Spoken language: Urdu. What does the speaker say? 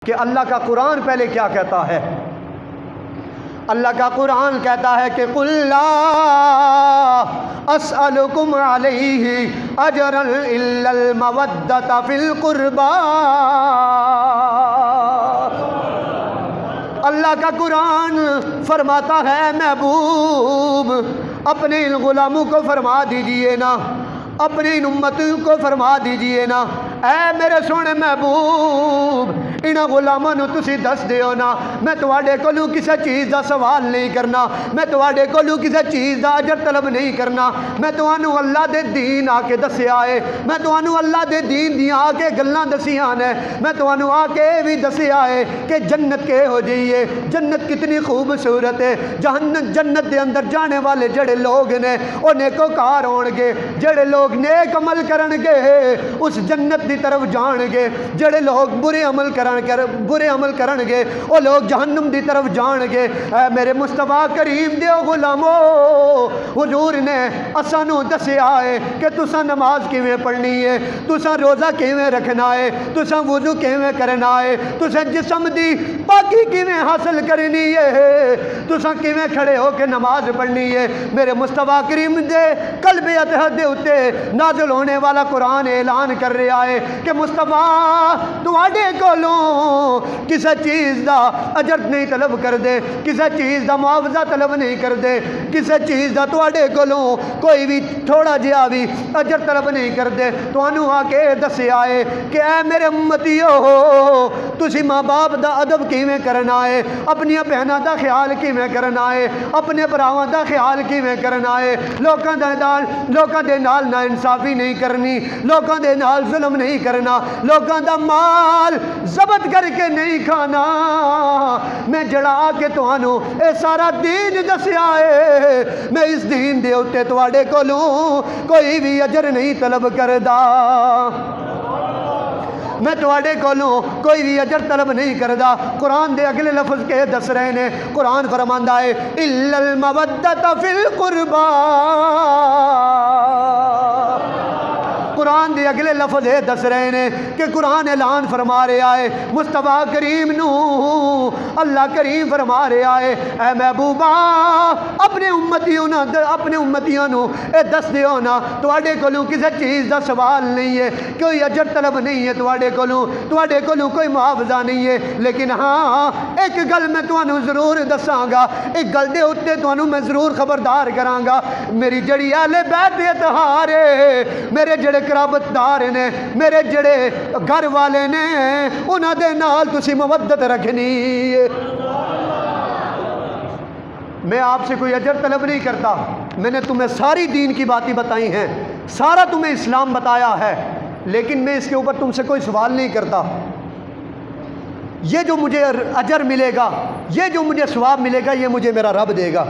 کہ اللہ کا قرآن پہلے کیا کہتا ہے؟ اللہ کا قرآن کہتا ہے کہ قُل لَا أَسْأَلُكُمْ عَلَيْهِ أَجْرًا إِلَّا الْمَوَدَّةَ فِي الْقُرْبَى۔ اللہ کا قرآن فرماتا ہے محبوب اپنے ان غلاموں کو فرما دیجئے نا، اپنی ان امتوں کو فرما دیجئے نا، اے میرے سونے محبوب انہاں غلاماں نو تسی دس دیو نا، میں تواڈے کولوں کسی چیز دا سوال نہیں کرنا، میں تواڈے کولوں کسی چیز دا اجر طلب نہیں کرنا، میں تانوں اللہ دے دین آ کے دسیا ہے، میں تانوں اللہ دے دین دیاں آ کے گلاں دسیاں نے، میں تانوں آ کے بھی دسیا ہے کہ جنت کے ہو جائیے، جنت کتنی خوبصورت ہے، جنت دے اندر جانے والے جڑے لوگ نے وہ نیکوکار ہون گے، جڑے لوگ نیک عمل کرن گے اس جنت دی طرف جان گے، جڑے لوگ برے عمل کرن گے وہ لوگ جہنم دی طرف جان گے۔ اے میرے مصطفیٰ کریم دیو غلامو، حضور نے اسانوں دسیا ہے کہ تساں نماز کیویں پڑھنی ہے، تساں روزہ کیویں رکھنا ہے، تساں وضو کیویں کرنا ہے، تساں جسم دی پاکی کیویں حاصل کرنی ہے، تساں کیویں کھڑے ہو کے نماز پڑھنی ہے۔ میرے مصطفیٰ کریم دے قلب اطہر دے اتے نازل ہونے والا قرآن اعلان کر رہا ہے کہ مصطفیٰ تواڈے کولوں کسی چیز دا اجر نہیں طلب کر دے، کسی چیز دا معاوضہ طلب نہیں کر دے، کسی چیز دا تواڈے کولوں کوئی بھی تھوڑا جہا بھی اجر طلب نہیں کر دے۔ تانوں آ کے دسیا ہے کہ اے میرے امتیو تسی ماں باپ دا ادب کیویں کرنا ہے، اپنی بہناں دا خیال کیویں کرنا ہے، اپنے بھراواں دا خیال کیویں کرنا ہے، لوکاں دے نال نا انصافی نہیں کرنی، لوکاں دے نال ظلم نہیں کرنا، لوکاں دا مال ضبط کر کے نہیں کھانا۔ میں جڑا آ کے تانوں اے سارا دین دسیا ہے، میں اس دین دے اتے تواڈے کولوں کوئی بھی اجر نہیں طلب کردا، میں تواڈے کولوں کوئی بھی اجر طلب نہیں کردا۔ قرآن دے اگلے لفظ کے دس رہے نے، قرآن فرماندا ہے اِلَّا الْمَوَدَّةَ فِي الْقُرْبَى۔ قرآن دے اگلے لفظ یہ دس رہے نے کہ قرآن اعلان فرما رہا ہے مصطفیٰ کریم نو اللہ کریم فرما رہا ہے اے محبوبہ اپنے امتیوں نو اے دس دیو نا، تواڈے کولوں کسی چیز دا سوال نہیں ہے، کوئی اجر طلب نہیں ہے، تواڈے کولوں کوئی معاوضہ نہیں ہے، لیکن ہاں ایک گل میں تانوں ضرور دساں گا، ایک گل دے اتے تانوں میں ضرور خبردار کراں گا، میری جڑی اہل بیت اطہار ہے، میرے جڑے قرابت دار نے، میرے جڑے گھر والے نے، انہاں دے نال تسی مودت رکھنی ہے۔ میں آپ سے کوئی اجر طلب نہیں کرتا، میں نے تمہیں ساری دین کی باتیں بتائی ہیں، سارا تمہیں اسلام بتایا ہے، لیکن میں اس کے اوپر تم سے کوئی سوال نہیں کرتا۔ یہ جو مجھے اجر ملے گا، یہ جو مجھے ثواب ملے گا، یہ مجھے میرا رب دے گا۔